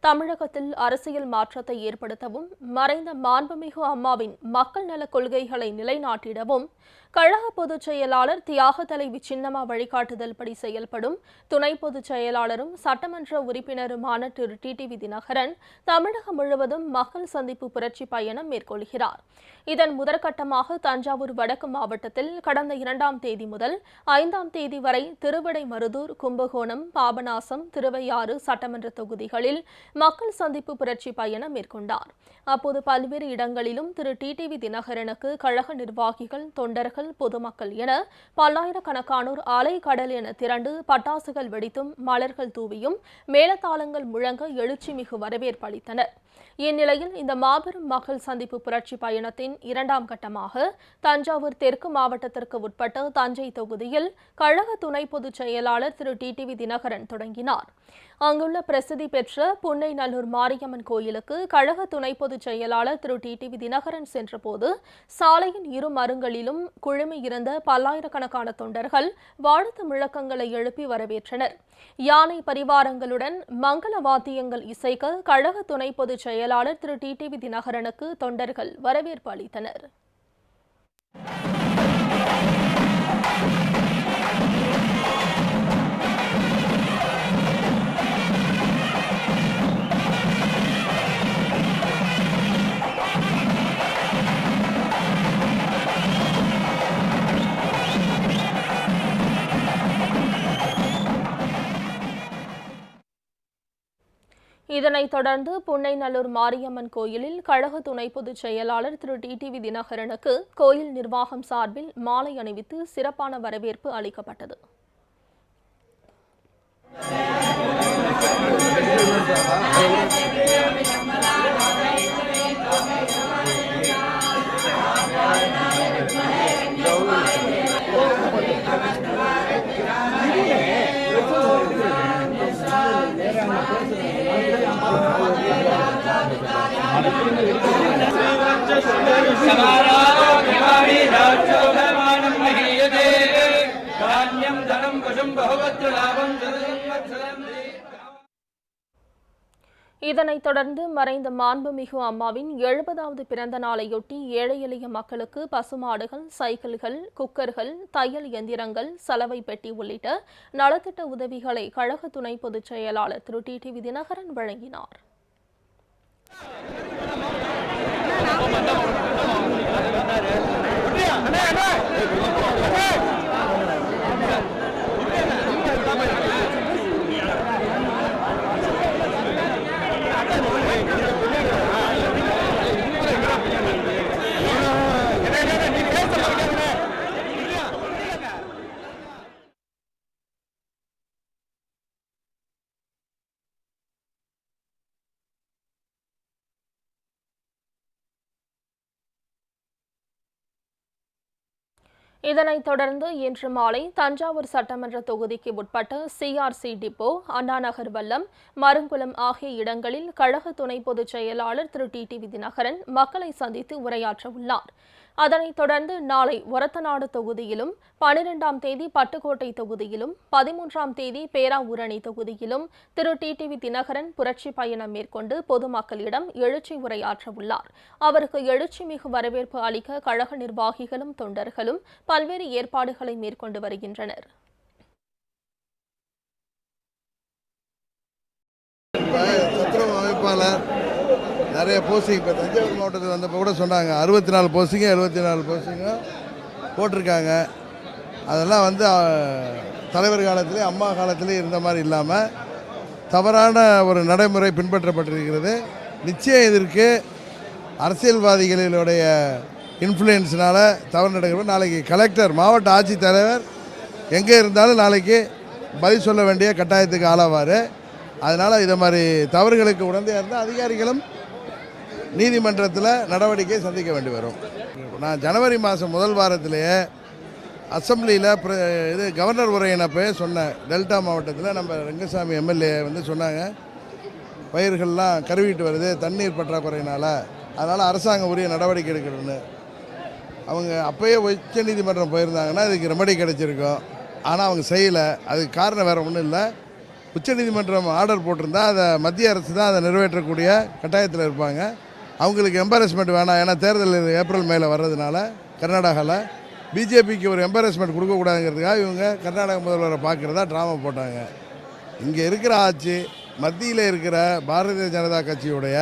தமிழகத்தில் அரசியல் மாற்றத்தை ஏற்படுத்தவும் மறைந்த மாண்புமிகு அம்மாவின் மக்கள் நலக் கொள்கைகளை நிலைநாட்டிடவும் கழக பொதுச் செயலாளர் தியாக தலைவி சின்னம்மா வழிகாட்டுதல்படி செயல்படும் துணை பொதுச் செயலாளரும் சட்டமன்ற உறுப்பினருமான திரு டிடிவி தினகரன் தமிழகம் முழுவதும் மக்கள் சந்திப்பு புரட்சி பயணம் மேற்கொள்கிறார். இதன் முதற்கட்டமாக தஞ்சாவூர் வடக்கு மாவட்டத்தில் கடந்த 2ஆம் தேதி முதல் 5ஆம் தேதி வரை திருவிடைமருதூர், கும்பகோணம், பாபநாசம், திருவையாறு சட்டமன்ற தொகுதிகளில் மக்கள் சந்திப்பு புரட்சி பயணம் மேற்கொண்டார். அப்போது பல்வேறு இடங்களிலும் திரு டிடிவி தினகரனுக்கு கழக நிர்வாகிகள், தொண்டர்கள், பொதுமக்கள் என பல்லாயிரக்கணக்கானோர் அலை கடல் என திரண்டு பட்டாசுகள் வெடித்தும் மலர்கள் தூவியும் மேளதாளங்கள் முழங்க எழுச்சி மிகு வரவேற்பு அளித்தனர். இந்நிலையில் இந்த மாபெரும் மக்கள் சந்திப்பு புரட்சி பயணத்தின் 2ஆம் கட்டமாக தஞ்சாவூர் தெற்கு மாவட்டத்திற்கு உட்பட்ட தஞ்சை தொகுதியில் கழக துணை பொதுச் செயலாளர் திரு டிடிவி தினகரன் தொடங்கினார். அங்குள்ள பிரசித்தி பெற்ற புன்னைநல்லூர் மாரியம்மன் கோயிலுக்கு கழக துணை பொதுச் செயலாளர் திரு டிடிவி தினகரன் சென்றபோது சாலையின் இரு மருங்களிலும் குழுமியிருந்த பல்லாயிரக்கணக்கான தொண்டர்கள் வாழ்த்து முழக்கங்களை எழுப்பி வரவேற்றனர். யானை பரிவாரங்களுடன் மங்கள வாத்தியங்கள் இசைக்க கழக துணை பொதுச் செயலாளர் திரு டிடிவி தினகரனுக்கு தொண்டர்கள் வரவேற்பு அளித்தனர். இதனைத் தொடர்ந்து புன்னைநல்லூர் மாரியம்மன் கோயிலில் கழக துணை பொதுச் செயலாளர் திரு டிடிவி தினகரனுக்கு கோயில் நிர்வாகம் சார்பில் மாலை அணிவித்து சிறப்பான வரவேற்பு அளிக்கப்பட்டது. இதனைத் தொடர்ந்து மறைந்த மாண்புமிகு அம்மாவின் 70வது பிறந்த நாளையொட்டி ஏழை எளிய மக்களுக்கு பசுமாடுகள், சைக்கிள்கள், குக்கர்கள், தையல் எந்திரங்கள், சலவை பெட்டி உள்ளிட்ட நலத்திட்ட உதவிகளை கழக துணை பொதுச் செயலாளர் திரு டிடிவி தினகரன் வழங்கினார். இதனைத் தொடர்ந்து இன்று மாலை தஞ்சாவூர் சட்டமன்ற தொகுதிக்கு உட்பட்ட சிஆர்சி டிப்போ, அண்ணாநகர் வல்லம், மருங்குளம் ஆகிய இடங்களில் கழக துணை பொதுச் செயலாளர் திரு டிடிவி தினகரன் மக்களை சந்தித்து உரையாற்ற உள்ளார். அதனைத் தொடர்ந்து நாளை ஒரத்தநாடு தொகுதியிலும், 12ஆம் தேதி பட்டுக்கோட்டை தொகுதியிலும், 13ஆம் தேதி பேராவூரணி தொகுதியிலும் திரு டிடிவி தினகரன் புரட்சி பயணம் மேற்கொண்டு பொதுமக்களிடம் எழுச்சி உரையாற்ற உள்ளார். அவருக்கு எழுச்சி மிகு வரவேற்பு அளிக்க கழக நிர்வாகிகளும் தொண்டர்களும் பல்வேறு ஏற்பாடுகளை மேற்கொண்டு வருகின்றனர். நிறைய போஸ்டிங் இப்போ தஞ்சாவூர் மாவட்டத்தில் வந்தப்போ கூட சொன்னாங்க 64 போஸ்டிங்கும் போட்டிருக்காங்க. அதெல்லாம் வந்து தலைவர் காலத்திலே, அம்மா காலத்திலே இருந்த மாதிரி இல்லாமல் தவறான ஒரு நடைமுறை பின்பற்றப்பட்டிருக்கிறது. நிச்சயம் இதற்கு அரசியல்வாதிகளுடைய இன்ஃப்ளூயன்ஸ்னால் தவறு நடக்கிறது. நாளைக்கு கலெக்டர், மாவட்ட ஆட்சித்தலைவர் எங்கே இருந்தாலும் நாளைக்கு பதில் சொல்ல வேண்டிய கட்டாயத்துக்கு ஆளாவார். அதனால் இதை மாதிரி தவறுகளுக்கு உடந்தையாக இருந்தால் அதிகாரிகளும் நீதிமன்றத்தில் நடவடிக்கை சந்திக்க வேண்டி வரும். நான் ஜனவரி மாதம் முதல் வாரத்திலேயே அசம்பிளியில் இது கவர்னர் உரையினப்போ சொன்னேன். டெல்டா மாவட்டத்தில் நம்ம ரங்கசாமி எம்எல்ஏ வந்து சொன்னாங்க, பயிர்கள்லாம் கருவிட்டு வருது தண்ணீர் பற்றாக்குறையினால், அதனால் அரசாங்கம் உரிய நடவடிக்கை எடுக்கணும்னு. அவங்க அப்போயே உச்ச நீதிமன்றம் போயிருந்தாங்கன்னா இதுக்கு ரெமடி கிடைச்சிருக்கும். ஆனால் அவங்க செய்யலை. அதுக்கு காரணம் வேறு ஒன்றும் இல்லை. உச்சநீதிமன்றம் ஆர்டர் போட்டிருந்தா அதை மத்திய அரசு தான் அதை நிறைவேற்றக்கூடிய கட்டாயத்தில் இருப்பாங்க. அவங்களுக்கு எம்பரஸ்மெண்ட் வேணாம், ஏன்னா தேர்தல் ஏப்ரல் மேல வர்றதுனால கர்நாடகாவில் பிஜேபிக்கு ஒரு எம்பரஸ்மெண்ட் கொடுக்கக்கூடாதுங்கிறதுக்காக இவங்க கர்நாடக முதல்வரை பார்க்குறதா ட்ராமா போட்டாங்க. இங்கே இருக்கிற ஆட்சி மத்தியில் இருக்கிற பாரதிய ஜனதா கட்சியுடைய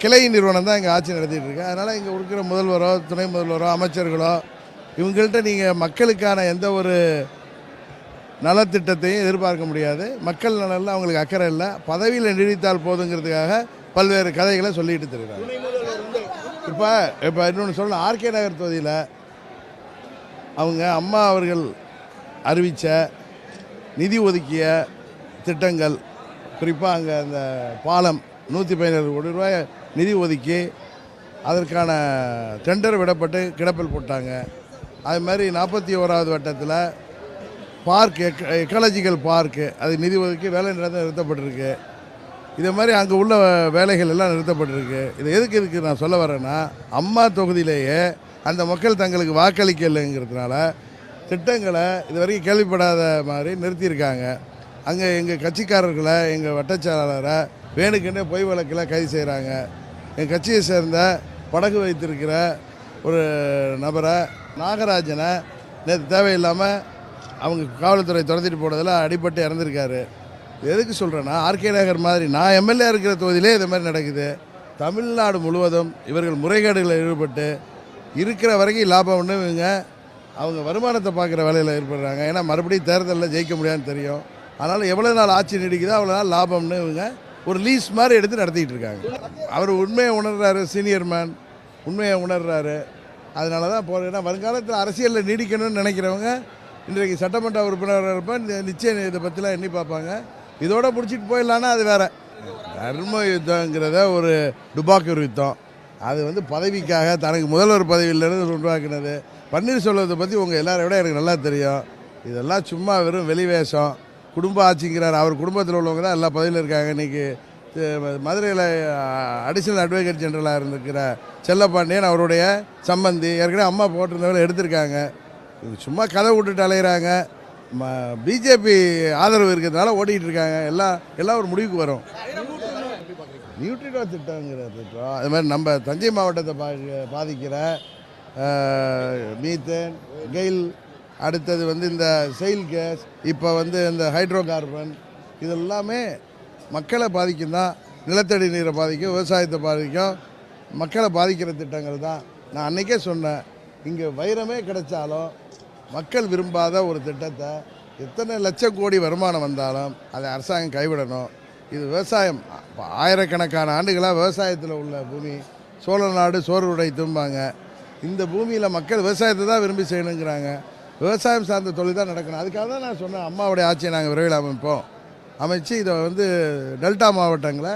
கிளை நிறுவனம் தான் இங்கே ஆட்சி நடத்திட்டு இருக்கு. அதனால் இங்கே இருக்கிற முதல்வரோ துணை முதல்வரோ அமைச்சர்களோ இவங்கள்ட்ட நீங்கள் மக்களுக்கான எந்த ஒரு நலத்திட்டத்தையும் எதிர்பார்க்க முடியாது. மக்கள் நலனில் அவங்களுக்கு அக்கறை இல்லை, பதவியில் நீடித்தால் போதுங்கிறதுக்காக பல்வேறு கதைகளை சொல்லிட்டு இருக்கிறாங்க. இப்போ இன்னொன்று சொல்லணும், ஆர்கே நகர் தொகுதியில் அவங்க அம்மா அவர்கள் அறிவித்த நிதி ஒதுக்கிய திட்டங்கள், குறிப்பாக அங்கே அந்த பாலம் 117 கோடி ரூபாய் நிதி ஒதுக்கி அதற்கான டெண்டர் விடப்பட்டு கிடப்பில் போட்டாங்க. அது மாதிரி 41வது வட்டத்தில் பார்க் எக்காலஜிக்கல் பார்க்கு அது நிதி ஒதுக்கி வேலை நிறுத்தப்பட்டிருக்கு. இதே மாதிரி அங்கே உள்ள வேலைகள் எல்லாம் நிறுத்தப்பட்டிருக்கு. இது எதுக்கு நான் சொல்ல வரேன்னா, அம்மா தொகுதியிலேயே அந்த மக்கள் தங்களுக்கு வாக்களிக்கலைங்கிறதுனால திட்டங்களை இது வரைக்கும் கேள்விப்படாத மாதிரி நிறுத்தியிருக்காங்க. அங்கே எங்கள் கட்சிக்காரர்களை, எங்கள் வட்டச்செயலாளரை வேணுக்குன்னே பொய் வழக்கில் கைது செய்கிறாங்க. எங்கள் கட்சியை சேர்ந்த படகு வைத்திருக்கிற ஒரு நபரை, நாகராஜனை, நேற்று தேவையில்லாமல் அவங்க காவல்துறை துரத்திட்டு போனதில் அடிபட்டு இறந்துருக்காரு. எதுக்கு சொல்கிறேன்னா, ஆர்கே நகர் மாதிரி நான் எம்எல்ஏ இருக்கிற தொகுதியிலே இது மாதிரி நடக்குது. தமிழ்நாடு முழுவதும் இவர்கள் முறைகேடுகளில் ஈடுபட்டு இருக்கிற வரைக்கும் லாபம்னு இவங்க அவங்க வருமானத்தை பார்க்குற வேலையில் ஏற்படுறாங்க. ஏன்னா மறுபடியும் தேர்தலில் ஜெயிக்க முடியாதுன்னு தெரியும். அதனால் எவ்வளோ நாள் ஆட்சி நீடிக்குதோ அவ்வளோ நாள் லாபம்னு இவங்க ஒரு லீஸ் மாதிரி எடுத்து நடத்திக்கிட்டு இருக்காங்க. அவர் உண்மையை உணர்றாரு, சீனியர் மேன் உண்மையை உணர்றாரு. அதனால தான் ஏன்னா வருங்காலத்தில் அரசியலில் நீடிக்கணும்னு நினைக்கிறவங்க இன்றைக்கு சட்டமன்ற உறுப்பினராக இருப்பேன், நிச்சயம் இதை பற்றிலாம் எண்ணி பார்ப்பாங்க. இதோட பிடிச்சிட்டு போயிடலான்னா அது வேறு. தர்ம யுத்தங்கிறத ஒரு டுபாக்கூர் யுத்தம். அது பதவிக்காக தனக்கு முதல்வர் பதவியிலேருந்து உருவாக்கினது. பன்னீர்செல்வத்தை பற்றி உங்கள் எல்லாரை விட எனக்கு நல்லா தெரியும். இதெல்லாம் சும்மா வெறும் வெளிவேஷம். குடும்ப ஆட்சிங்கிறார். அவர் குடும்பத்தில் உள்ளவங்க தான் எல்லா பதவியில் இருக்காங்க. இன்றைக்கி மதுரையில் அடிஷனல் அட்வொகேட் ஜெனரலாக இருந்திருக்கிற செல்லப்பாண்டியன் அவருடைய சம்பந்தி, ஏற்கனவே அம்மா போட்டிருந்தவங்களை எடுத்திருக்காங்க. சும்மா கதை விட்டுட்டு அலைகிறாங்க. பிஜேபி ஆதரவு இருக்கிறதுனால ஓடிக்கிட்டு இருக்காங்க. எல்லாம் ஒரு முடிவுக்கு வரும். நியூட்ரினோ திட்டங்கிற திட்டம் அது மாதிரி நம்ம தஞ்சை மாவட்டத்தை பாதிக்கிற மீத்தேன், கெயில், அடுத்தது இந்த செயில் கேஸ், இப்போ இந்த ஹைட்ரோ கார்பன், இதெல்லாமே மக்களை பாதிக்கும் தான். நிலத்தடி நீரை பாதிக்கும், விவசாயத்தை பாதிக்கும், மக்களை பாதிக்கிற திட்டங்கள் தான். நான் அன்றைக்கே சொன்னேன், இங்கே வைரமே கிடைச்சாலும் மக்கள் விரும்பாத ஒரு திட்டத்தை எத்தனை லட்சம் கோடி வருமானம் வந்தாலும் அதை அரசாங்கம் கைவிடணும். இது விவசாயம். ஆயிரக்கணக்கான ஆண்டுகளாக விவசாயத்தில் உள்ள பூமி. சோழ நாடு சோறு உடைத்தும்பாங்க. இந்த பூமியில் மக்கள் விவசாயத்தை தான் விரும்பி செய்யணுங்கிறாங்க. விவசாயம் சார்ந்த தொழில் தான் நடக்கணும். அதுக்காக தான் நான் சொன்னேன், அம்மாவுடைய ஆட்சியை நாங்கள் விரைவில் அமைச்சு இதை டெல்டா மாவட்டங்களை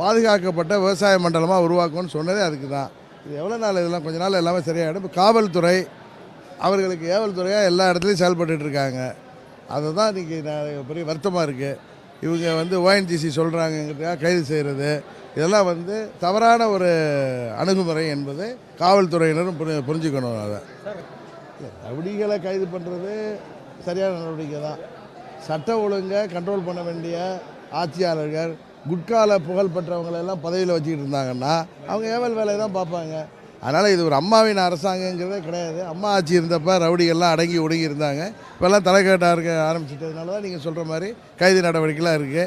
பாதுகாக்கப்பட்ட விவசாய மண்டலமாக உருவாக்கணும்னு சொன்னதே அதுக்கு தான். இது எவ்வளோ நாள், இதெல்லாம் கொஞ்ச நாள் எல்லாமே சரியாகிடும். இப்போ காவல்துறை அவர்களுக்கு ஏவல் துறையாக எல்லா இடத்துலையும் செயல்பட்டுருக்காங்க. அதை தான் இன்றைக்கி பெரிய வருத்தமாக இருக்குது. இவங்க ஓஎன்ஜிசி சொல்கிறாங்கிறதுக்காக கைது செய்கிறது, இதெல்லாம் தவறான ஒரு அணுகுமுறை என்பது காவல்துறையினரும் புரிஞ்சுக்கணும். அதை ரவுடிகளை கைது பண்ணுறது சரியான நடவடிக்கை தான். சட்ட ஒழுங்கை கண்ட்ரோல் பண்ண வேண்டிய ஆட்சியாளர்கள் குட்கால புகழ் பெற்றவங்களெல்லாம் பதவியில் வச்சுக்கிட்டு இருந்தாங்கன்னா அவங்க ஏவல் வேலையை தான் பார்ப்பாங்க. அதனால் இது ஒரு அம்மாவின் அரசாங்கங்கிறதே கிடையாது. அம்மா ஆட்சி இருந்தப்போ ரவுடிகள்லாம் அடங்கி ஒடுங்கி இருந்தாங்க. இப்போல்லாம் தலைக்கட்டாக இருக்க ஆரம்பிச்சிட்டதுனால தான் நீங்கள் சொல்கிற மாதிரி கைது நடவடிக்கைலாம் இருக்குது.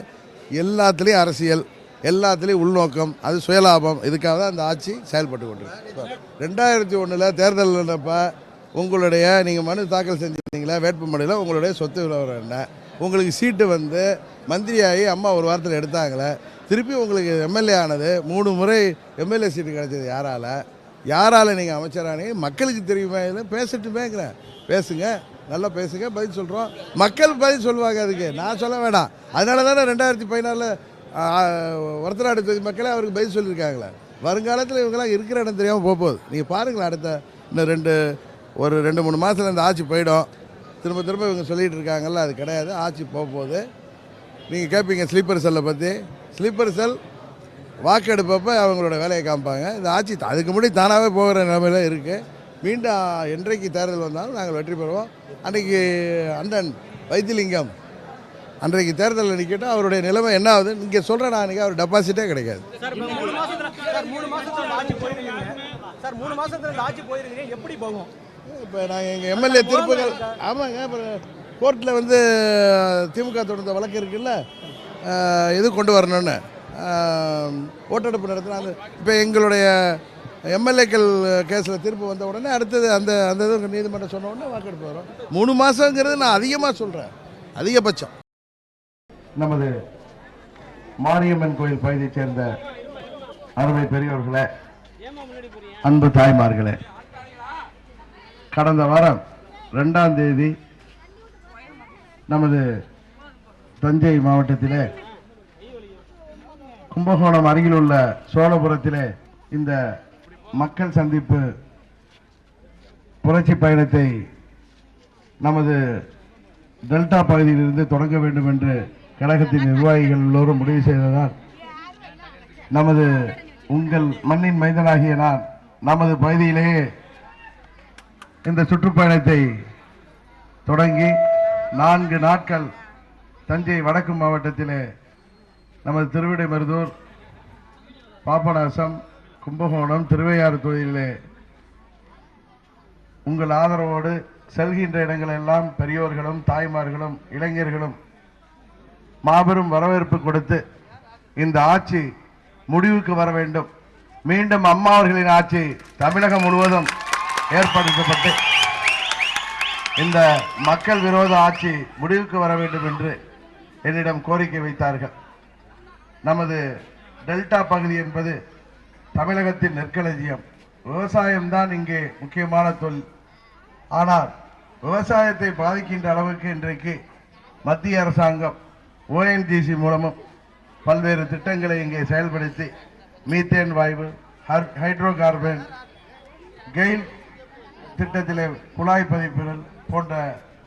எல்லாத்துலேயும் அரசியல், எல்லாத்துலேயும் உள்நோக்கம், அது சுயலாபம். இதுக்காக தான் அந்த ஆட்சி செயல்பட்டு கொண்டிருக்கு. 2001 தேர்தல் நடப்போ உங்களுடைய நீங்கள் மனு தாக்கல் செஞ்சுருந்தீங்களா வேட்புமனுவில் உங்களுடைய சொத்து விவரம் என்ன, உங்களுக்கு சீட்டு மந்திரியாகி அம்மா ஒரு வாரத்தில் எடுத்தாங்களே, திருப்பி உங்களுக்கு எம்எல்ஏ ஆனது 3 முறை எம்எல்ஏ சீட்டு கிடைச்சது யாரால் நீங்கள் அமைச்சரானீங்க மக்களுக்கு தெரியுமா? இல்லை பேசட்டுமேங்கிறேன். பேசுங்க, நல்லா பேசுங்க, பதில் சொல்கிறோம். மக்கள் பதில் சொல்லுவாங்க, அதுக்கு நான் சொல்ல வேண்டாம். அதனால தானே 2014 ஒருத்தராடு தொகுதி மக்களே அவருக்கு பதில் சொல்லியிருக்காங்களே. வருங்காலத்தில் இவங்கெல்லாம் இருக்கிற இடம் தெரியாமல் போகுது. நீங்கள் பாருங்களேன், அடுத்த இன்னும் ஒரு 2-3 மாதத்தில் இந்த ஆட்சி போயிடும். திரும்ப இவங்க சொல்லிகிட்டு இருக்காங்கல்ல, அது கிடையாது. ஆட்சி போகுது. நீங்கள் கேட்பீங்க ஸ்லீப்பர் செல்லை பற்றி. ஸ்லீப்பர் செல் வாக்கெடுப்பப்போ அவங்களோட வேலையை காமிப்பாங்க. இந்த ஆட்சி அதுக்கு முன்னாடி தானாகவே போகிற நிலைமையில் இருக்குது. மீண்டும் என்றைக்கு தேர்தல் வந்தாலும் நாங்கள் வெற்றி பெறுவோம். அன்றைக்கி அண்ணன் வைத்திலிங்கம் அன்றைக்கு தேர்தலில் நிற்கட்டும், அவருடைய நிலைமை என்ன ஆகுது இங்கே சொல்கிறேன். நான் இன்றைக்கி அவர் டெபாசிட்டே கிடைக்காது. சார் 3 மாசத்துல ஆட்சி போயிருக்கீங்க சார், 3 மாசத்துல ஆட்சி போயிருக்கீங்க, எப்படி போகும்? இப்போ நாங்கள் எங்கள் எம்எல்ஏ தீர்ப்புகள் ஆமாங்க. அப்புறம் கோர்ட்டில் வந்து திமுக தொடர்ந்த வழக்கு இருக்குல்ல, இது கொண்டு வரணும்னு ஓட்டெடுப்பு நடத்தினா அந்த இப்போ எங்களுடைய எம்எல்ஏக்கள் கேஸில் தீர்ப்பு வந்த உடனே அடுத்தது அந்த அந்த இது நீதிமன்றம் சொன்ன உடனே வாக்கெடுப்பு வரும். 3 மாதங்கிறது நான் அதிகமாக சொல்கிறேன், அதிகபட்சம். நமது மாரியம்மன் கோயில் பகுதியைச் சேர்ந்த அருமை பெரியவர்களே, அன்பு தாய்மார்களே, கடந்த வாரம் 2ஆம் தேதி நமது தஞ்சை மாவட்டத்திலே கும்பகோணம் அருகில் உள்ள சோழபுரத்திலே இந்த மக்கள் சந்திப்பு புரட்சி பயணத்தை நமது டெல்டா பகுதியிலிருந்து தொடங்க வேண்டும் என்று கழகத்தின் நிர்வாகிகள் எல்லோரும் முடிவு செய்ததால் நமது உங்கள் மண்ணின் மைந்தனாகிய நான் நமது பகுதியிலேயே இந்த சுற்றுப்பயணத்தை தொடங்கி 4 நாட்கள் தஞ்சை வடக்கு மாவட்டத்திலே நமது திருவிடைமருதூர், பாபநாசம், கும்பகோணம், திருவையாறு தொகுதியிலே உங்கள் ஆதரவோடு செல்கின்ற இடங்களெல்லாம் பெரியோர்களும் தாய்மார்களும் இளைஞர்களும் மாபெரும் வரவேற்பு கொடுத்து இந்த ஆட்சி முடிவுக்கு வர வேண்டும், மீண்டும் அம்மா அவர்களின் ஆட்சி தமிழகம் முழுவதும் ஏற்படுத்தப்பட்டு இந்த மக்கள் விரோத ஆட்சி முடிவுக்கு வர வேண்டும் என்று என்னிடம் கோரிக்கை வைத்தார்கள். நமது டெல்டா பகுதி என்பது தமிழகத்தின் நெற்களஞ்சியம். விவசாயம்தான் இங்கே முக்கியமான தொழில். ஆனால் விவசாயத்தை பாதிக்கின்ற அளவுக்கு இன்றைக்கு மத்திய அரசாங்கம் ONGC மூலமும் பல்வேறு திட்டங்களை இங்கே செயல்படுத்தி மீத்தேன் வாயு, ஹைட்ரோ கார்பன், கெயில் திட்டத்திலே குழாய் பதிப்புகள் போன்ற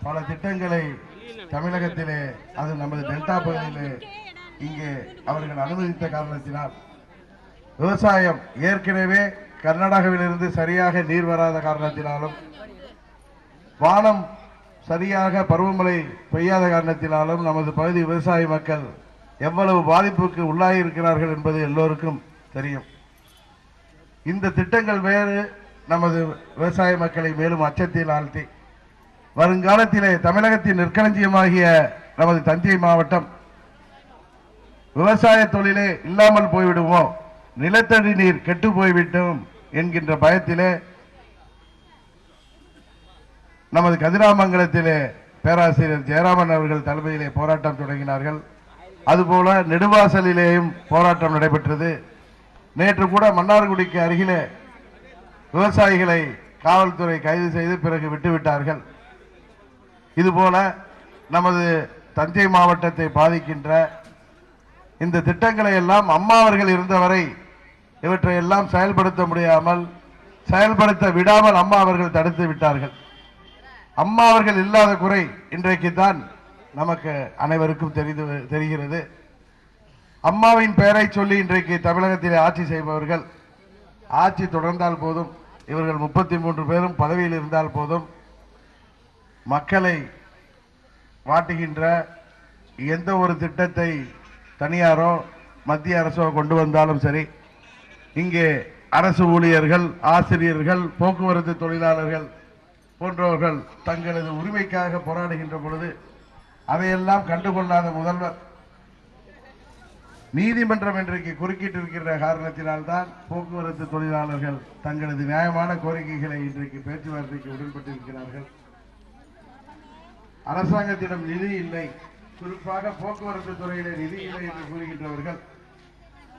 பல திட்டங்களை தமிழகத்திலே, அது நமது டெல்டா பகுதியிலே இங்கே அவர்கள் அனுமதித்த காரணத்தினால் விவசாயம் ஏற்கனவே கர்நாடகாவிலிருந்து சரியாக நீர் வராத காரணத்தினாலும் வானம் சரியாக பருவமழை பெய்யாத காரணத்தினாலும் நமது பகுதி விவசாய மக்கள் எவ்வளவு பாதிப்புக்கு உள்ளாகி இருக்கிறார்கள் என்பது எல்லோருக்கும் தெரியும். இந்த திட்டங்கள் வேறு நமது விவசாய மக்களை மேலும் அச்சத்தில் ஆழ்த்தி வருங்காலத்திலே தமிழகத்தின் நெற்களஞ்சியமாகிய நமது தஞ்சை மாவட்டம் விவசாய தொழிலே இல்லாமல் போய்விடுமோ, நிலத்தடி நீர் கெட்டு போய்விட்டோம் என்கின்ற பயத்திலே நமது கதிராமங்கலத்திலே பேராசிரியர் ஜெயராமன் அவர்கள் தலைமையிலே போராட்டம் தொடங்கினார்கள். அதுபோல நெடுவாசலிலேயும் போராட்டம் நடைபெற்றது. நேற்று கூட மன்னார்குடிக்கு அருகிலே விவசாயிகளை காவல்துறை கைது செய்து பிறகு விட்டுவிட்டார்கள். இதுபோல நமது தஞ்சை மாவட்டத்தை பாதிக்கின்ற இந்த திட்டங்களை எல்லாம் அம்மா அவர்கள் இருந்தவரை இவற்றை எல்லாம் செயல்படுத்த முடியாமல், செயல்படுத்த விடாமல் அம்மா அவர்கள் தடுத்து விட்டார்கள். அம்மா அவர்கள் இல்லாத குறை இன்றைக்கு தான் நமக்கு அனைவருக்கும் தெரிகிறது. அம்மாவின் பெயரை சொல்லி இன்றைக்கு தமிழகத்திலே ஆட்சி செய்பவர்கள் ஆட்சி தொடர்ந்தால் போதும், இவர்கள் 33 பேரும் பதவியில் இருந்தால் போதும், மக்களை வாட்டுகின்ற எந்த ஒரு திட்டத்தை தனியாரோ மத்திய அரசோ கொண்டு வந்தாலும் சரி, இங்கே அரசு ஊழியர்கள், ஆசிரியர்கள், போக்குவரத்து தொழிலாளர்கள் போன்றவர்கள் தங்களது உரிமைக்காக போராடுகின்ற பொழுது அதையெல்லாம் கண்டுகொள்ளாத முதல்வர் நீதிமன்றம் இன்றைக்கு குறுக்கிட்டிருக்கிற காரணத்தினால்தான் போக்குவரத்து தொழிலாளர்கள் தங்களது நியாயமான கோரிக்கைகளை இன்றைக்கு பேச்சுவார்த்தைக்கு உடன்பட்டிருக்கிறார்கள். அரசாங்கத்திடம் நிதி இல்லை, குறிப்பாக போக்குவரத்து துறையிலே நிதி இல்லை என்று கூறுகின்றவர்கள்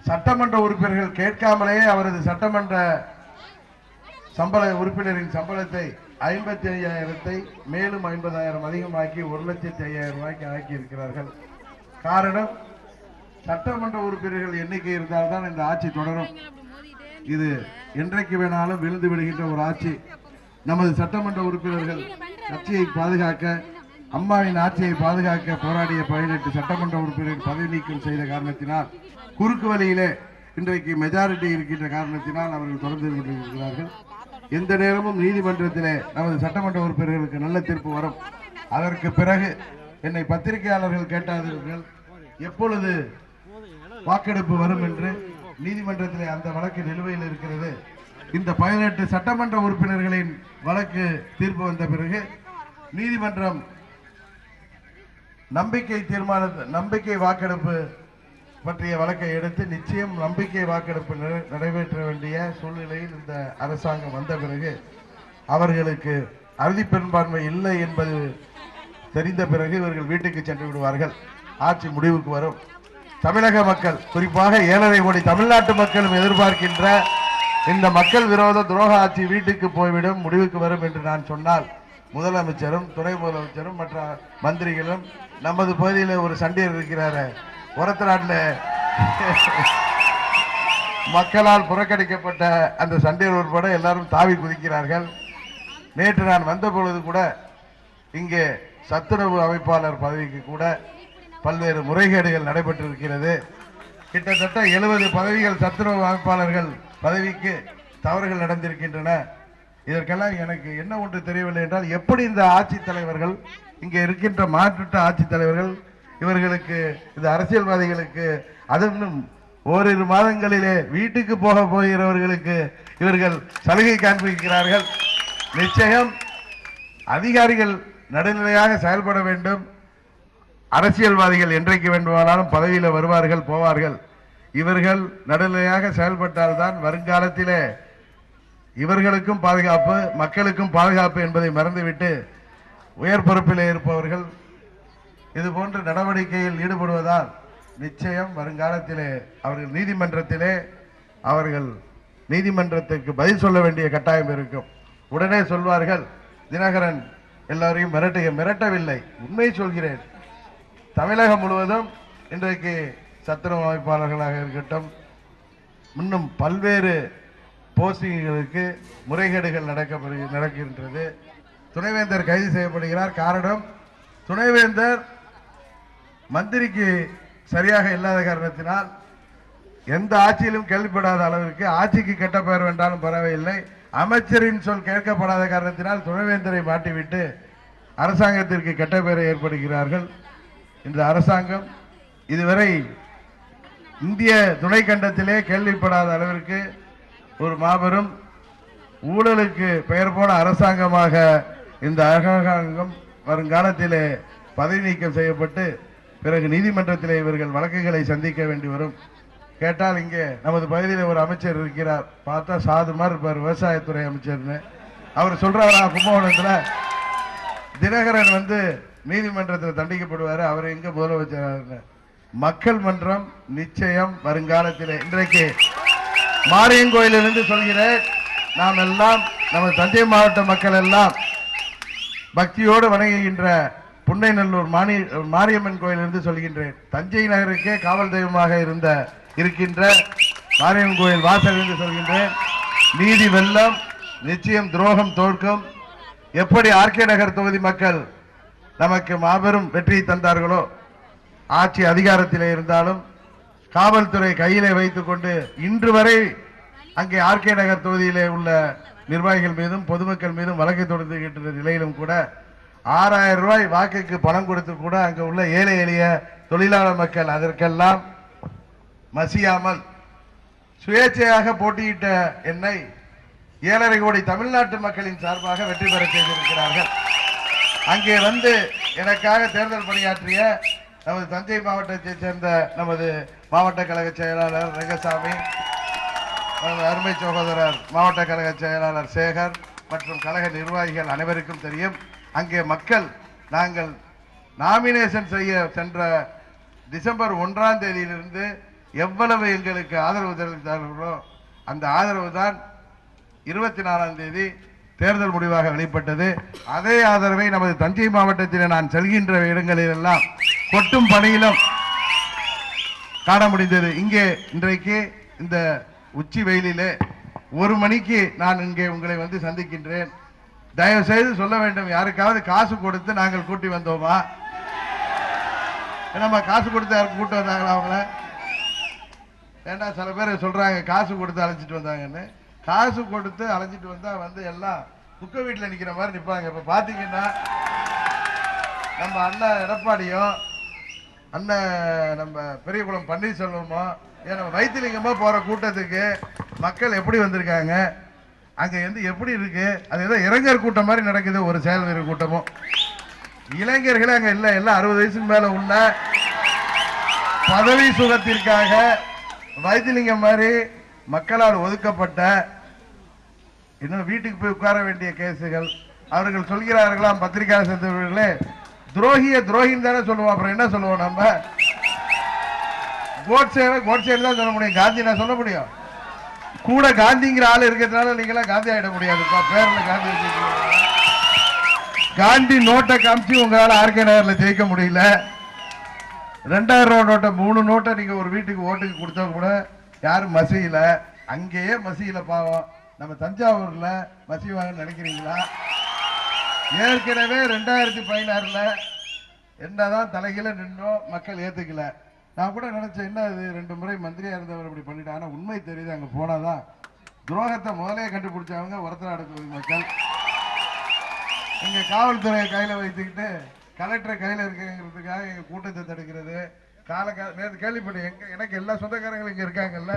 சட்டமன்ற உறுப்பினர்கள் கேட்காமலேயே அவரது சட்டமன்ற உறுப்பினரின் சம்பளத்தை 55,000 மேலும் 50,000 அதிகமாக்கி 1,05,000 ரூபாய்க்கு ஆக்கி இருக்கிறார்கள். காரணம், சட்டமன்ற உறுப்பினர்கள் எண்ணிக்கை இருந்தால்தான் இந்த ஆட்சி தொடரும். இது என்றைக்கு வேணாலும் விழுந்து விடுகின்ற ஒரு ஆட்சி. நமது சட்டமன்ற உறுப்பினர்கள் கட்சியை பாதுகாக்க, அம்மாவின் ஆட்சியை பாதுகாக்க போராடிய 18 சட்டமன்ற உறுப்பினர்கள் பதவி நீக்கம் செய்த காரணத்தினால், குறுக்கு வழியிலே இன்றைக்கு மெஜாரிட்டி இருக்கின்ற காரணத்தினால் அவர்கள் தொடர்ந்து கொண்டிருக்கிறார்கள். எந்த நேரமும் நீதிமன்றத்திலே நமது சட்டமன்ற உறுப்பினர்களுக்கு நல்ல தீர்ப்பு வரும். அதற்கு பிறகு என்னை பத்திரிகையாளர்கள் கேட்டார்கள் எப்பொழுது வாக்கெடுப்பு வரும் என்று. நீதிமன்றத்திலே அந்த வழக்கு நிலுவையில் இருக்கிறது. இந்த 18 சட்டமன்ற உறுப்பினர்களின் வழக்கு தீர்ப்பு வந்த பிறகு நீதிமன்றம் நம்பிக்கை வாக்கெடுப்பு பற்றிய வழக்கை எடுத்து நிச்சயம் நம்பிக்கை வாக்கெடுப்பு நடைபெற்ற வேண்டிய சூழ்நிலையில் இந்த அரசாங்கம் வந்த பிறகு அவர்களுக்கு அறுதி பெரும்பான்மை இல்லை என்பது தெரிந்த பிறகு இவர்கள் வீட்டுக்கு சென்று விடுவார்கள். ஆட்சி முடிவுக்கு வரும். தமிழக மக்கள், குறிப்பாக 7.5 கோடி தமிழ்நாட்டு மக்களும் எதிர்பார்க்கின்ற இந்த மக்கள் விரோத துரோக ஆட்சி வீட்டுக்கு போய்விடும், முடிவுக்கு வரும் என்று நான் சொன்னால் முதலமைச்சரும் துணை முதலமைச்சரும் மற்ற மந்திரிகளும் நமது பகுதியில் ஒரு சண்டியர் இருக்கிறாரு, ஒரத்தநாட்டில் மக்களால் புறக்கணிக்கப்பட்ட அந்த சண்டியர் உட்பட எல்லாரும் தாவி குதிக்கிறார்கள். நேற்று நான் வந்த பொழுது கூட இங்கே சத்துணவு அமைப்பாளர் பதவிக்கு கூட பல்வேறு முறைகேடுகள் நடைபெற்றிருக்கிறது. கிட்டத்தட்ட 70 பதவிகள் சத்துணவு அமைப்பாளர்கள் பதவிக்கு தவறுகள் நடந்திருக்கின்றன. இதற்கெல்லாம் எனக்கு என்ன ஒன்று தெரியவில்லை என்றால், எப்படி இந்த ஆட்சித் தலைவர்கள், இங்கே இருக்கின்ற மாற்று ஆட்சித் தலைவர்கள், இவர்களுக்கு இந்த அரசியல்வாதிகளுக்கு அதுவும் ஓரிரு மாதங்களிலே வீட்டுக்கு போகிறவர்களுக்கு இவர்கள் சலுகை காண்பிக்கிறார்கள். நிச்சயம் அதிகாரிகள் நடுநிலையாக செயல்பட வேண்டும். அரசியல்வாதிகள் என்றைக்கு வேண்டுமானாலும் பதவியில் வருவார்கள் போவார்கள். இவர்கள் நடுநிலையாக செயல்பட்டால்தான் வருங்காலத்திலே இவர்களுக்கும் பாதுகாப்பு, மக்களுக்கும் பாதுகாப்பு என்பதை மறந்துவிட்டு உயர் பொறுப்பில் இருப்பவர்கள் இது போன்ற நடவடிக்கையில் ஈடுபடுவதால் நிச்சயம் வருங்காலத்திலே அவர்கள் நீதிமன்றத்திற்கு பதில் சொல்ல வேண்டிய கட்டாயம் இருக்கும். உடனே சொல்வார்கள், தினகரன் எல்லாரையும் மிரட்டவில்லை, உண்மை சொல்கிறேன். தமிழகம் முழுவதும் இன்றைக்கு சத்துணவு அமைப்பாளர்களாக இருக்கட்டும், இன்னும் பல்வேறு போஸ்டிங்களுக்கு முறைகேடுகள் நடக்கின்றது. துணைவேந்தர் கைது செய்யப்படுகிறார். காரணம், துணைவேந்தர் மந்திரிக்கு சரியாக இல்லாத காரணத்தினால், எந்த ஆட்சியிலும் கேள்விப்படாத அளவிற்கு ஆட்சிக்கு கெட்ட பெயர் வேண்டாலும் பரவாயில்லை, அமைச்சரின் சொல் கேட்கப்படாத காரணத்தினால் துணைவேந்தரை மாட்டிவிட்டு அரசாங்கத்திற்கு கெட்ட பெயரை ஏற்படுகிறார்கள். இந்த அரசாங்கம் இதுவரை இந்திய துணைக்கண்டத்திலே கேள்விப்படாத அளவிற்கு ஒரு மாபெரும் ஊழலுக்கு பெயர் போன அரசாங்கமாக இந்த அரசாங்கம் வருங்காலத்திலே பதவி நீக்கம் செய்யப்பட்டு பிறகு நீதிமன்றத்திலே இவர்கள் வழக்குகளை சந்திக்க வேண்டி வரும். கேட்டால் இங்கே நமது பகுதியில் ஒரு அமைச்சர் இருக்கிறார், பார்த்தா சாது மாதிரி இருப்பார், விவசாயத்துறை அமைச்சர்னு. அவர் சொல்றாரா, கும்பகோணத்தில் தினகரன் நீதிமன்றத்தில் தண்டிக்கப்படுவார், அவர் எங்க முதலமைச்சர். மக்கள் மன்றம் நிச்சயம் வருங்காலத்திலே, இன்றைக்கு மாரியங்கோயிலிருந்து சொல்கிறேன், நாம் எல்லாம் நமது தஞ்சை மாவட்ட மக்கள் எல்லாம் பக்தியோடு வணங்குகின்ற புன்னைநல்லூர் மாரியம்மன் கோயிலிருந்து சொல்கின்றேன். தஞ்சை நகருக்கே காவல் தெய்வமாக இருக்கின்ற மாரியம்மன் கோயில் வாசலிருந்து சொல்கின்றேன், நீதி வெல்லம், நிச்சயம் துரோகம் தோற்கும். எப்படி ஆர்கே நகர் தொகுதி மக்கள் நமக்கு மாபெரும் வெற்றியை தந்தார்களோ, ஆட்சி அதிகாரத்திலே இருந்தாலும் காவல்துறை கையிலே வைத்துக் கொண்டு இன்று வரை அங்கே ஆர்கே நகர் தொகுதியிலே உள்ள நிர்வாகிகள் மீதும் பொதுமக்கள் மீதும் வழக்கு தொடர்ந்துகின்ற நிலையிலும் கூட 6000 ரூபாய் வாக்குக்கு பணம் கொடுத்து கூட அங்கு உள்ள ஏழை எளிய தொழிலாளர் மக்கள் அதற்கெல்லாம் மசியாமல் சுயேட்சையாக போட்டியிட்ட என்னை 7.5 கோடி தமிழ்நாட்டு மக்களின் சார்பாக வெற்றி பெற செய்திருக்கிறார்கள். அங்கே எனக்காக தேர்தல் பணியாற்றிய நமது தஞ்சை மாவட்டத்தைச் சேர்ந்த நமது மாவட்ட கழக செயலாளர் ரங்கசாமி, அருமை சகோதரர் மாவட்ட கழக செயலாளர் சேகர் மற்றும் கழக நிர்வாகிகள் அனைவருக்கும் தெரியும். அங்கே மக்கள் நாங்கள் நாமினேஷன் செய்ய சென்ற டிசம்பர் 1ஆம் தேதியிலிருந்து எவ்வளவு எங்களுக்கு ஆதரவு தெரிவித்தார்களோ அந்த ஆதரவு தான் 24ஆம் தேதி தேர்தல் முடிவாக வெளிப்பட்டது. அதே ஆதரவை நமது தஞ்சை மாவட்டத்தில் நான் செல்கின்ற இடங்களில் எல்லாம் கொட்டும் பணியிலும் காண முடிந்தது. இங்கே இன்றைக்கு இந்த உச்சி வெயிலிலே 1 மணிக்கு நான் இங்கே உங்களை சந்திக்கின்றேன். தயவு செய்து சொல்ல வேண்டும், யாருக்காவது காசு கொடுத்து நாங்கள் கூட்டி வந்தோமா? நம்ம காசு கொடுத்து யாருக்கு கூட்டு வந்தாங்களா? அவங்கள ஏன்னா சில பேர் சொல்றாங்க காசு கொடுத்து அழைச்சிட்டு வந்தாங்கன்னு. காசு கொடுத்து அழைச்சிட்டு வந்தா எல்லாம் குக்க வீட்டில் நிக்கிற மாதிரி நிற்பாங்க. இப்ப பாத்தீங்கன்னா நம்ம அண்ணன் எடப்பாடியும் அண்ணன் நம்ம பெரியகுளம் பன்னீர்செல்வமோ ஏன்னா வைத்திலிங்கமா போற கூட்டத்துக்கு மக்கள் எப்படி வந்திருக்காங்க, அங்க எப்படி இருக்கு, அது ஏதோ இளைஞர் கூட்டம் மாதிரி நடக்குது. ஒரு செயல் வீரர் கூட்டமும் இளைஞர்களே அங்க இல்ல, எல்லாம் 60 வயசுக்கு மேல உள்ள பதவி சுகத்திற்காக வைத்திலிங்கம் மாதிரி மக்களால் ஒதுக்கப்பட்ட இன்னும் வீட்டுக்கு போய் உட்கார வேண்டிய கேசுகள். அவர்கள் சொல்கிறார்களாம் பத்திரிகையாளர் சந்திப்புகளே, துரோகின்னு தானே சொல்லுவோம், அப்புறம் என்ன சொல்லுவோம் நம்ம? கோட்சே தான் சொல்ல முடியும், காந்தி நான் சொல்ல முடியும். கூட காந்திங்கிற ஆள் இருக்கிறதுனால நீங்களாம் காந்தி ஆயிட முடியாதுப்பா. பேர்ல காந்தி காந்தி நோட்டை காமிச்சு உங்களால ஆர்கே நகர்ல ஜெயிக்க முடியல. 2000 ரூபாய் நோட்டை 3 நோட்டை நீங்க ஒரு வீட்டுக்கு ஓட்டுக்கு கொடுத்தா கூட யாரும் மசியல, அங்கேயே மசியல. பாவம் நம்ம தஞ்சாவூர்ல மசிவாங்கன்னு நினைக்கிறீங்களா? ஏற்கனவே 2016ல என்னதான் தலைகீழ நின்னோம், மக்கள் ஏத்துக்கல. நான் கூட நினைச்சேன் என்ன இது 2 முறை மந்திரியா இருந்தவர் இப்படி பண்ணிட்டாங்க. ஆனா உண்மை தெரியுது, அங்க போனாதான் துரோகத்தை முதலே கண்டுபிடிச்சவங்க ஒருத்தநாடு தொகுதி மக்கள். எங்க காவல்துறையை கையில வைத்துக்கிட்டு கலெக்டரை கையில இருக்கிறதுக்காக எங்க கூட்டத்தை தடுக்கிறது. நேற்று கேள்விப்பட்டேன், எனக்கு எல்லா சொந்தக்காரங்களும் இங்க இருக்காங்கல்ல,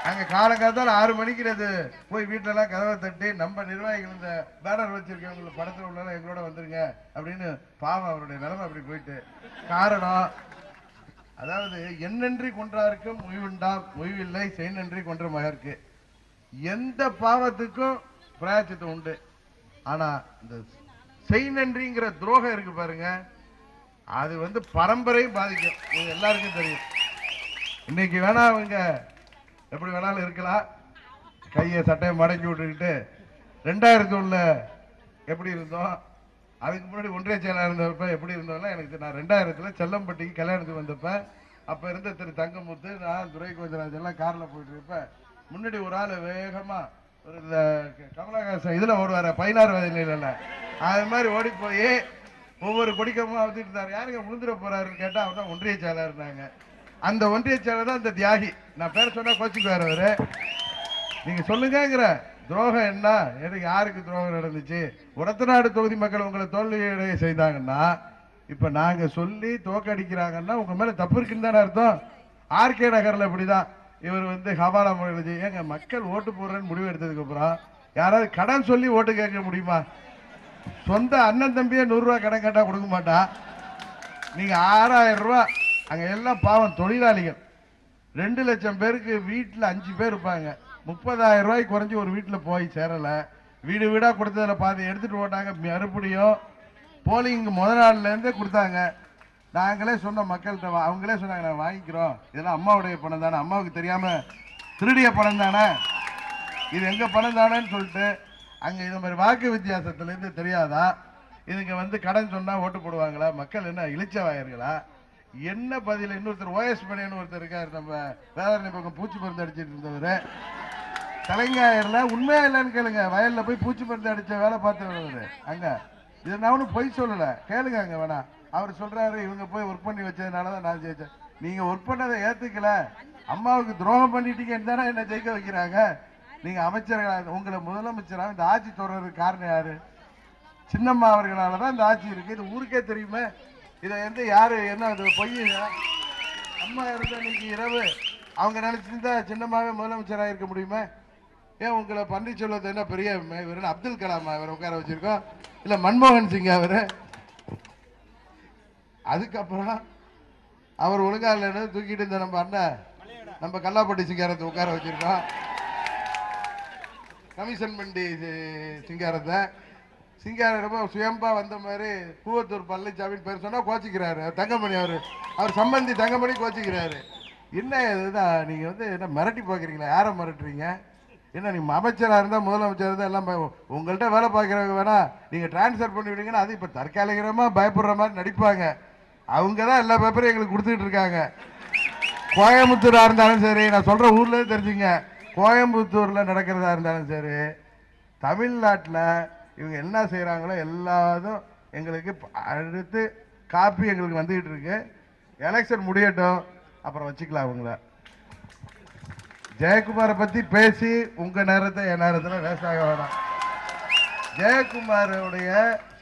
அங்க காலங்காலத்தால் 6 மணிக்கு போய் வீட்டுல எல்லாம் கதவை தட்டி நம்ம நிர்வாகிகள் இந்த பேனர் வச்சிருக்கவங்க படத்துல உள்ள எங்களோட வந்துருங்க அப்படின்னு. பாவம் அவருடைய நிலைமை அப்படி போயிட்டு. காரணம் அதாவது என்னன்றி கொன்றாருக்கும் முய்வுண்டாம், முய்வில்லை செய்நன்றி கொன்ற மகருக்கு. எந்த பாவத்துக்கும் பிராயச்சித்தம் உண்டு. ஆனா இந்த செய்நன்றிங்கிற துரோகம் இருக்கு பாருங்க, அது பரம்பரையும் பாதிக்கும். இது எல்லாருக்கும் தெரியும். இன்னைக்கு வேணா அவங்க எப்படி வேணாலும் இருக்கலாம், கையை சட்டையை மடக்கி விட்டுக்கிட்டு 2001ல எப்படி இருந்தோம், அதுக்கு முன்னாடி ஒன்றிய செயலாளர் இருந்தப்ப எப்படி இருந்தோம்னா எனக்கு நான் 2000த்துல செல்லம்பட்டிக்கு கல்யாணத்துக்கு வந்தப்ப அப்ப இருந்த திரு தங்கமுத்து, நான் துரை கோஜராஜ் எல்லாம் கார்ல போயிட்டு இருப்ப முன்னாடி ஒரு ஆள் வேகமா ஒரு இந்த கமலஹாசன் இதுல ஓடுவார 16 வயதுல அது மாதிரி ஓடி போய் ஒவ்வொரு கொடிக்கமா வந்துட்டு இருந்தாரு. யாருங்க விழுந்துட போறாருன்னு கேட்டா அவர் தான் ஒன்றிய செயலாளர் இருந்தாங்க. அந்த ஒன்றிய செயலர் தான் இந்த தியாகி. நான் பேர் சொன்னா கோச்சுக்குவார் அவரு. நீங்க சொல்லுங்கிற துரோகம் என்ன, எனக்கு யாருக்கு துரோகம் நடந்துச்சு? ஒரத்தநாடு தொகுதி மக்கள் உங்களை தோல்வியடைய செய்தாங்கன்னா இப்ப நாங்க சொல்லி தோக்கடிக்கிறாங்கன்னா உங்க மேல தப்பு இருக்குன்னு தானே அர்த்தம். ஆர்கே நகர்ல இப்படிதான் இவர் ஹவாலா முறையில் எங்க மக்கள் ஓட்டு போடுறேன்னு முடிவு எடுத்ததுக்கு அப்புறம் யாராவது கடன் சொல்லி ஓட்டு கேட்க முடியுமா? சொந்த அண்ணன் தம்பியே 100 ரூபாய் கடன் கேட்டா கொடுக்க மாட்டா. நீங்க 6000 ரூபாய், அங்க எல்லாம் பாவம் தொழிலாளிகள். 2 லட்சம் பேருக்கு வீட்டுல 5 பேர் இருப்பாங்க. 30,000 ரூபாய்க்கு குறைஞ்சி ஒரு வீட்டுல போய் சேரல. வீடு வீடா கொடுத்ததுல பாதி எடுத்துட்டு போட்டாங்க. மறுபடியும் போலிங் முதல் நாள்ல இருந்தே கொடுத்தாங்க. நாங்களே சொன்ன மக்கள்கிட்ட, அவங்களே சொன்னாங்க நாங்கள் வாங்கிக்கிறோம், இதெல்லாம் அம்மாவுடைய பணம் தானே, அம்மாவுக்கு தெரியாம திருடிய பணம் தானே, இது எங்க பணம் தானேன்னு சொல்லிட்டு அங்க இந்த மாதிரி வாக்கு வித்தியாசத்துல இருந்து தெரியாதா இதுங்க கடன் சொன்னா ஓட்டு போடுவாங்களா? மக்கள் என்ன இளிச்சவாயர்களா? என்ன பதில்? இன்னொருத்தர் ஓஎஸ் பண்ணின்னு ஒருத்தர் இருக்காரு, நம்ம வேதாரணி பக்கம் பூச்சி மருந்து அடிச்சிட்டு இருந்தவரு தலைங்காயர்ல. உண்மையா இல்லைன்னு கேளுங்க, வயல்ல போய் பூச்சி மருந்து அடிச்ச வேலை பார்த்தவரு அங்க. இதை நான் ஒன்றும் பொய் சொல்லல, கேளுங்க அங்க வேணா. அவர் சொல்றாரு இவங்க போய் ஒர்க் பண்ணி வச்சதுனாலதான் நான் ஜெயிச்சேன். நீங்க ஒர்க் பண்ணதை ஏத்துக்கல, அம்மாவுக்கு துரோகம் பண்ணிட்டீங்கன்னு தானே என்ன ஜெயிக்க வைக்கிறாங்க. நீங்க அமைச்சர்கள், உங்களை முதலமைச்சராக இந்த ஆட்சி தொடர்றதுக்கு காரணம் யாரு? சின்னம்மா அவர்களாலதான் இந்த ஆட்சி இருக்கு. இது ஊருக்கே தெரியுமே. இதை யாரு என்ன பொய்? அம்மா இருந்த இன்னைக்கு இரவு அவங்க நினைச்சிருந்தா சின்னம்மாவே முதலமைச்சராக இருக்க முடியுமா? ஏன் உங்களை பன்னீர்செல்வத்தை என்ன பெரிய அப்துல் கலாம் அவரை உட்கார வச்சிருக்கோம், இல்ல மன்மோகன் சிங் அவரு? அதுக்கப்புறம் அவர் ஒழுங்கா இல்லைன்னு தூக்கிட்டு இருந்த நம்ம அண்ணன் நம்ம கல்லாப்பட்டி சிங்காரத்தை உட்கார வச்சிருக்கோம். கமிஷன் பண்ணி சிங்காரத்தை சிங்காரம் சுயம்பா வந்த மாதிரி பூவத்தூர் பழனிசாமின்னு பேர் சொன்னா கோச்சிக்கிறாரு. தங்கமணி அவர் சம்பந்தி தங்கமணி கோச்சிக்கிறாரு. என்ன இதுதான் நீங்க என்ன மிரட்டி பாக்குறீங்களா? யாரை மிரட்டுறீங்க? என்ன நீங்க அமைச்சரா இருந்தா முதலமைச்சர் இருந்தா எல்லாம் உங்கள்கிட்ட வேலை பார்க்கறவங்க வேணா நீங்க டிரான்ஸ்பர் பண்ணி விடுங்கன்னா அது இப்ப தற்காலிகமா பயப்படுற மாதிரி நடிப்பாங்க. அவங்கதான் எல்லா பேப்பரையும் எங்களுக்கு கொடுத்துட்டு இருக்காங்க. கோயம்புத்தூரா இருந்தாலும் சரி, நான் சொல்ற ஊர்ல தெரிஞ்சுங்க, கோயம்புத்தூர்ல நடக்கிறதா இருந்தாலும் சரி, தமிழ்நாட்டில் இவங்க என்ன செய்யறாங்களோ எல்லாரும் எங்களுக்கு அடுத்து காப்பி எங்களுக்கு வந்துகிட்டு இருக்கு. எலெக்ஷன் முடியட்டும், அப்புறம் வச்சுக்கலாம். அவங்கள ஜெயக்குமாரை பத்தி பேசி உங்க நேரத்தை என் நேரத்தில் வேஸ்ட் ஆக வேணாம். ஜெயக்குமாரோடைய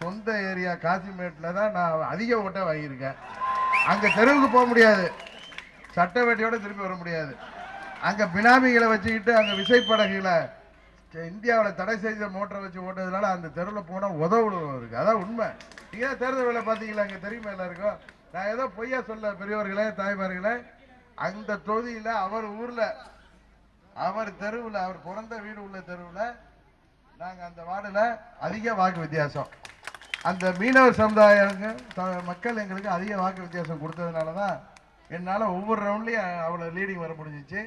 சொந்த ஏரியா காசிமேட்டில் தான் நான் அதிக ஓட்டை வாங்கியிருக்கேன். அங்கே தெருவுக்கு போக முடியாது, சட்ட வேட்டையோட திருப்பி வர முடியாது. அங்கே பினாமிகளை வச்சுக்கிட்டு அங்கே விசைப்படகுகளை இந்தியாவில் தடை செய்த மோட்டரை வச்சு ஓட்டுறதுனால அந்த தெருவில் போனால் உதவுழுவோம் இருக்குது. அதான் உண்மை. நீங்கள் தேர்தல் வேலை பார்த்தீங்களா? அங்கே தெரியுமா எல்லாருக்கும்? நான் ஏதோ பொய்யா சொல்ல பெரியவர்களே தாய்மார்களே. அந்த தொகுதியில் அவர் ஊரில் அவர் தெருவில் அவர் பிறந்த வீடு உள்ள தெருவில் நாங்கள் அந்த வார்டில் அதிக வாக்கு வித்தியாசம், அந்த மீனவர் சமுதாய மக்கள் எங்களுக்கு அதிக வாக்கு வித்தியாசம் கொடுத்ததுனால தான் என்னால் ஒவ்வொரு ரவுண்ட்லையும் அவ்வளோ லீடிங் வர முடிஞ்சிச்சு.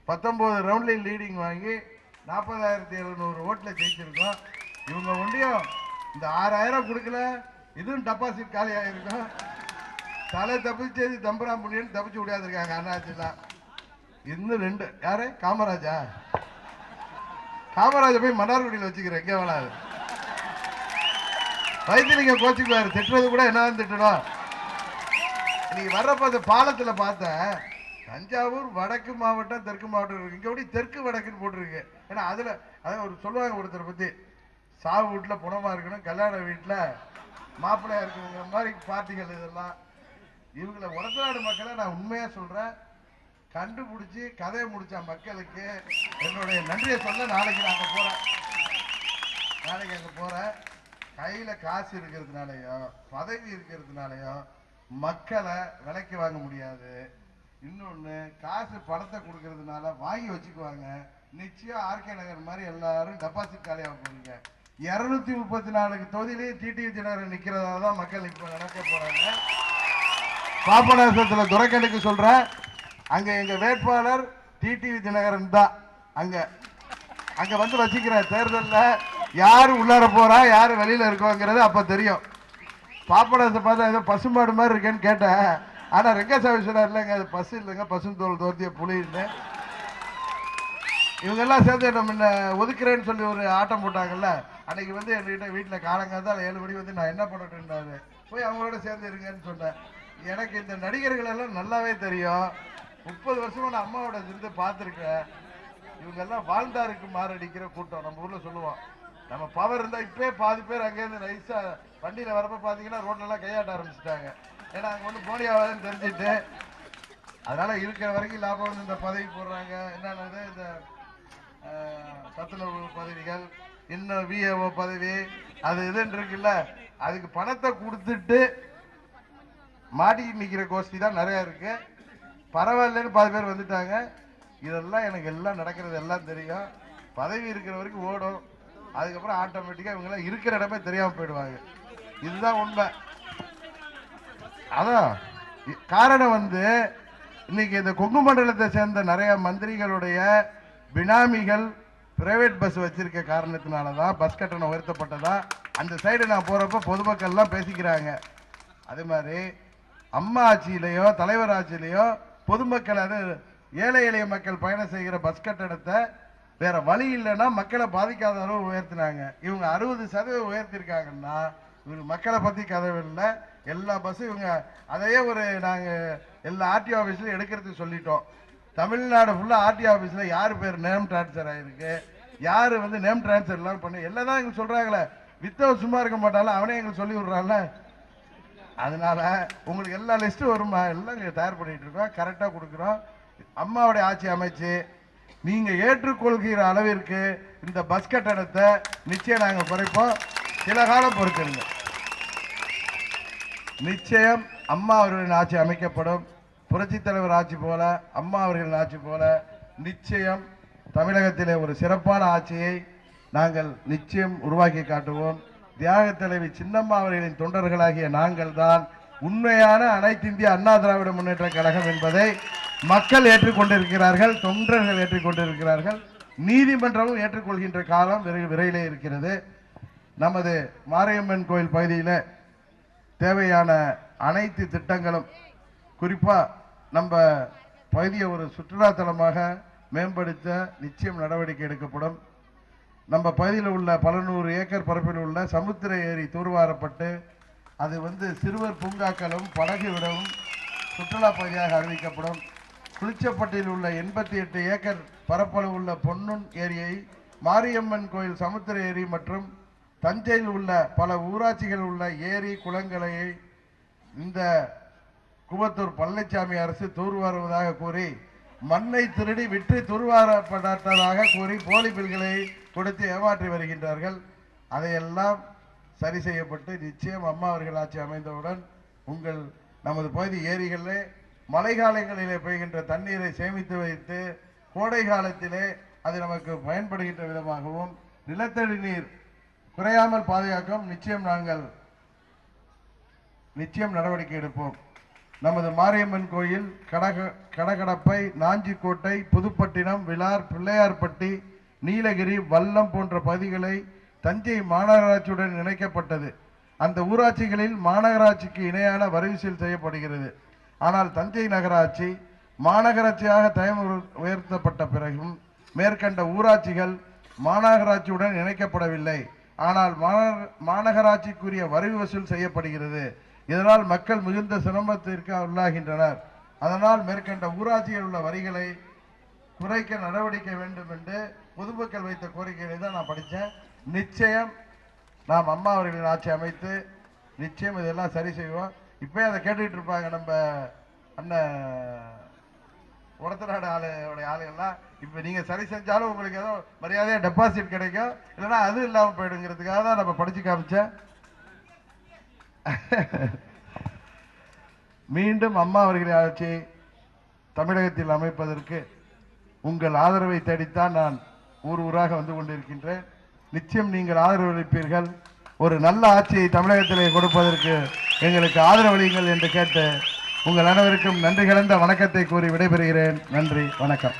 19 ரவுண்ட்லையும் லீடிங் வாங்கி 40,700 ஓட்டில் ஜெயிச்சிருக்கோம். இவங்க ஒன்றியும் இந்த 6,000 கொடுக்கல, இதுவும் டெபாசிட் காலியாக இருக்கும். தலை தப்பிச்சு தம்பராம் புண்ணியன்னு தப்பிச்சு விடாதுருக்காங்க அண்ணாச்சிலாம். இன்னும் 2 யாரு? காமராஜா போய் மன்னார்குடியில் வச்சுக்கிறேன், எங்கே வேணாது. வைத்தியலிங்க கோச்சுக்குவாரு, திட்டுறது கூட என்னன்னு திட்டணும். நீ வர்றப்ப அந்த பாலத்தில் பார்த்தேன், தஞ்சாவூர் வடக்கு மாவட்டம் தெற்கு மாவட்டம் இருக்கு, இங்கே எப்படி தெற்கு வடக்குன்னு போட்டிருக்கு. ஏன்னா அதில் அதான் ஒரு சொல்லுவாங்க ஒருத்தரை பற்றி, சாவு வீட்டில் புனமாக இருக்கணும், கல்யாண வீட்டில் மாப்பிள்ளையாக இருக்குங்கிற மாதிரி பார்ட்டிகள் இதெல்லாம். இவங்களை உடநாடு மக்களை நான் உண்மையாக சொல்கிறேன், கண்டுபிடிச்சி கதையை முடிச்ச மக்களுக்கு என்னுடைய நன்றியை சொல்ல நாளைக்கு நான் அங்கே போகிறேன். கையில் காசு இருக்கிறதுனாலையோ பதவி இருக்கிறதுனாலையோ மக்களை விலைக்கு வாங்க முடியாது. இன்னொன்று, காசு பணத்தை கொடுக்கறதுனால வாங்கி வச்சுக்குவாங்க. நிச்சயம் ஆர்கே நகர் மாதிரி எல்லாரும் டெபாசிட் காலியாக போறீங்க. 234 தொகுதியிலேயே டிடிவி தினகரன் நிற்கிறதா தான் மக்கள் இப்போ நடக்க போறாங்க. பாபநாசத்தில் துரைக்கண்ணுக்கு சொல்றேன், அங்க எங்க வேட்பாளர் டிடிவி தினகரன் தான். அங்க வந்து வச்சுக்கிற தேர்தலில் யாரு உள்ளார போறா யாரு வெளியில இருக்கோங்கிறது அப்ப தெரியும். பாப்படாசை பார்த்தா ஏதோ பசுமாடு மாதிரி இருக்கேன்னு கேட்டேன். ஆனா ரெங்கசாமி சொன்னார், இல்லைங்க அது பசு இல்லைங்க, பசுந்தோல் தோர்த்திய புலின்னு. இவங்கெல்லாம் சேர்ந்து நம்ம ஒதுக்குறேன்னு சொல்லி ஒரு ஆட்டம் போட்டாங்கல்ல, அன்னைக்கு வந்து என்கிட்ட வீட்டில் காலங்காத்தால் 7 மணி வந்து நான் என்ன பண்ணட்டுன்னாரு. போய் அவங்களோட சேர்ந்து இருங்கன்னு சொன்னேன். எனக்கு இந்த நடிகர்கள் எல்லாம் நல்லாவே தெரியும். 30 வருஷமா நான் அம்மாவோட இருந்து பார்த்துருக்கேன். இவங்கெல்லாம் வாழ்ந்தாருக்கு மாரடிக்கிற கூட்டம். நம்ம ஊரில் சொல்லுவோம், நம்ம பவர் இருந்தால் இப்பே பாதி பேர் அங்கேருந்து நைஸாக வண்டியில் வரப்போ பார்த்தீங்கன்னா ரோட்லலாம் கையாட்ட ஆரம்பிச்சிட்டாங்க. ஏன்னா அங்கே ஒன்று போனி ஆகாதுன்னு தெரிஞ்சுட்டு, அதனால் இருக்கிற வரைக்கும் லாபம் வந்து இந்த பதவி போடுறாங்க. என்னென்னது இந்த சத்துணவு பதவிகள், இன்னும் விஏஓ பதவி, அது இதுன்னு இருக்குல்ல, அதுக்கு பணத்தை கொடுத்துட்டு மாட்டிக்கிட்டு நிற்கிற கோஷ்டி தான் நிறையா இருக்கு. பரவாயில்லன்னு பாதி பேர் வந்துட்டாங்க. இதெல்லாம் எனக்கு எல்லாம் நடக்கிறது எல்லாம் தெரியும். பதவி இருக்கிற வரைக்கும் ஓடும், அதுக்கப்புறம் ஆட்டோமேட்டிக்காக இவங்கெல்லாம் இருக்கிற இடமே தெரியாமல் போயிடுவாங்க. இதுதான் உண்மை. அதான் காரணம் வந்து இன்னைக்கு இந்த கொங்கு மண்டலத்தை சேர்ந்த நிறைய மந்திரிகளுடைய பினாமிகள் பிரைவேட் பஸ் வச்சிருக்க காரணத்தினால தான் பஸ் கட்டணம் உயர்த்தப்பட்டதா அந்த சைடு நான் போறப்ப பொதுமக்கள்லாம் பேசிக்கிறாங்க. அதே மாதிரி அம்மா ஆட்சியிலையோ தலைவர் ஆட்சியிலையோ பொதுமக்கள், அது ஏழை எளிய மக்கள் பயணம் செய்கிற பஸ் கட்டணத்தை வேற வழி இல்லைன்னா மக்களை பாதிக்காத அளவு உயர்த்தினாங்க. இவங்க 60% உயர்த்திருக்காங்கன்னா இவங்க மக்களை பத்தி கதவு இல்லை. எல்லா பஸ்ஸும் இவங்க அதையே நாங்கள் எல்லா ஆர்டிஓ ஆஃபீஸ்லையும் எடுக்கிறதுக்கு சொல்லிட்டோம். தமிழ்நாடு ஃபுல்லாக ஆர்டிஓ ஆஃபீஸில் யார் பேர் நேம் டிரான்ஸ்ஃபர் ஆகிருக்கு, யார் வந்து நேம் டிரான்ஸ்ஃபர் எல்லாம் பண்ணி எல்லாம் தான் எங்களுக்கு சொல்கிறாங்களே. வித்தவர் சும்மா இருக்க மாட்டாலும் அவனே எங்களுக்கு சொல்லி விட்றான்ல. அதனால உங்களுக்கு எல்லா லிஸ்ட்டும் வருமா, எல்லாம் நீங்கள் தயார் பண்ணிட்டு இருக்கோம், கரெக்டாக கொடுக்குறோம். அம்மாவுடைய ஆட்சி அமைச்சு நீங்கள் ஏற்றுக்கொள்கிற அளவிற்கு இந்த பஸ் கட்டணத்தை நிச்சயம் நாங்கள் குறைப்போம். சில காலம் பொறுத்திருங்க, நிச்சயம் அம்மா அவர்களின் ஆட்சி அமைக்கப்படும். புரட்சி தலைவர் ஆட்சி போல, அம்மா அவர்களின் ஆட்சி போல நிச்சயம் தமிழகத்திலே ஒரு சிறப்பான ஆட்சியை நாங்கள் நிச்சயம் உருவாக்கி காட்டுவோம். தியாக தலைவி சின்னம்மா அவர்களின் தொண்டர்களாகிய நாங்கள் தான் உண்மையான அனைத்து இந்திய அண்ணா திராவிட முன்னேற்ற கழகம் என்பதை மக்கள் ஏற்றுக்கொண்டிருக்கிறார்கள், தொண்டர்கள் ஏற்றுக்கொண்டிருக்கிறார்கள், நீதிமன்றமும் ஏற்றுக்கொள்கின்ற காலம் விரைவிலே இருக்கிறது. நமது மாரியம்மன் கோயில் பகுதியில் தேவையான அனைத்து திட்டங்களும், குறிப்பாக நம்ம பகுதியை ஒரு சுற்றுலாத்தலமாக மேம்படுத்த நிச்சயம் நடவடிக்கை எடுக்கப்படும். நம்ம பகுதியில் உள்ள பல 100 ஏக்கர் பரப்பில் உள்ள சமுத்திர ஏரி தூர்வாரப்பட்டு அது வந்து சிறுவர் பூங்காக்களும் படகு விடவும் சுற்றுலா பகுதியாக அறிவிக்கப்படும். குளிச்சப்பட்டியில் உள்ள 88 ஏக்கர் பரப்பளவு உள்ள பொன்னுன் ஏரியை மாரியம்மன் கோயில் சமுத்திர ஏரி மற்றும் தஞ்சையில் உள்ள பல ஊராட்சிகள் உள்ள ஏரி குளங்களை இந்த குவத்தூர் பழனிசாமி அரசு தூர்வாருவதாக கூறி மண்ணை திருடி விற்று தூர்வாரப்பட்டதாக கூறி போலி பில்களை கொடுத்து ஏமாற்றி வருகின்றார்கள். அதையெல்லாம் சரி செய்யப்பட்டு நிச்சயம் அம்மா அவர்கள் ஆட்சி அமைந்தவுடன் நமது பகுதி ஏரிகளிலே மழை காலங்களிலே பெய்கின்ற தண்ணீரை சேமித்து வைத்து கோடை காலத்திலே அது நமக்கு பயன்படுகின்ற விதமாகவும் நிலத்தடி நீர் குறையாமல் பாதுகாக்கும் நிச்சயம் நடவடிக்கை எடுப்போம். நமது மாரியம்மன் கோயில், கடகடப்பை, நாஞ்சிக்கோட்டை, புதுப்பட்டினம், விளார், பிள்ளையார்பட்டி, நீலகிரி, வல்லம் போன்ற பகுதிகளை தஞ்சை மாநகராட்சியுடன் இணைக்கப்பட்டது. அந்த ஊராட்சிகளில் மாநகராட்சிக்கு இணையான வரி வசூல் செய்யப்படுகிறது. ஆனால் தஞ்சை நகராட்சி மாநகராட்சியாக தரம் உயர்த்தப்பட்ட பிறகும் மேற்கண்ட ஊராட்சிகள் மாநகராட்சியுடன் இணைக்கப்படவில்லை. ஆனால் மாநகராட்சிக்குரிய வரி வசூல் செய்யப்படுகிறது. இதனால் மக்கள் மிகுந்த சிரமத்திற்கு உள்ளாகின்றனர். அதனால் மேற்கண்ட ஊராட்சியில் உள்ள வரிகளை குறைக்க நடவடிக்கை வேண்டும் என்று பொதுமக்கள் வைத்த கோரிக்கைகளை தான் நான் படித்தேன். நிச்சயம் நாம் அம்மா அவர்களின் ஆட்சி அமைத்து நிச்சயம் இதெல்லாம் சரி செய்வோம். இப்போ அதை கேட்டுக்கிட்டு இருப்பாங்க நம்ம அண்ணன் உடத்தநாடு ஆளுகள்லாம். இப்போ நீங்கள் சரி செஞ்சாலும் உங்களுக்கு ஏதோ மரியாதையாக டெபாசிட் கிடைக்கும், இல்லைன்னா அது இல்லாமல் போயிடுங்கிறதுக்காக தான் நம்ம படித்து காமிச்சேன். மீண்டும் அம்மா அவர்களின் ஆட்சி தமிழகத்தில் அமைப்பதற்கு உங்கள் ஆதரவை தேடித்தான் நான் ஊராக வந்து கொண்டிருக்கின்றேன். நிச்சயம் நீங்கள் ஆதரவு அளிப்பீர்கள். ஒரு நல்ல ஆட்சியை தமிழகத்திலே கொடுப்பதற்கு எங்களுக்கு ஆதரவளியுங்கள் என்று கேட்டு உங்கள் அனைவருக்கும் நன்றி கலந்த வணக்கத்தை கூறி விடைபெறுகிறேன். நன்றி, வணக்கம்.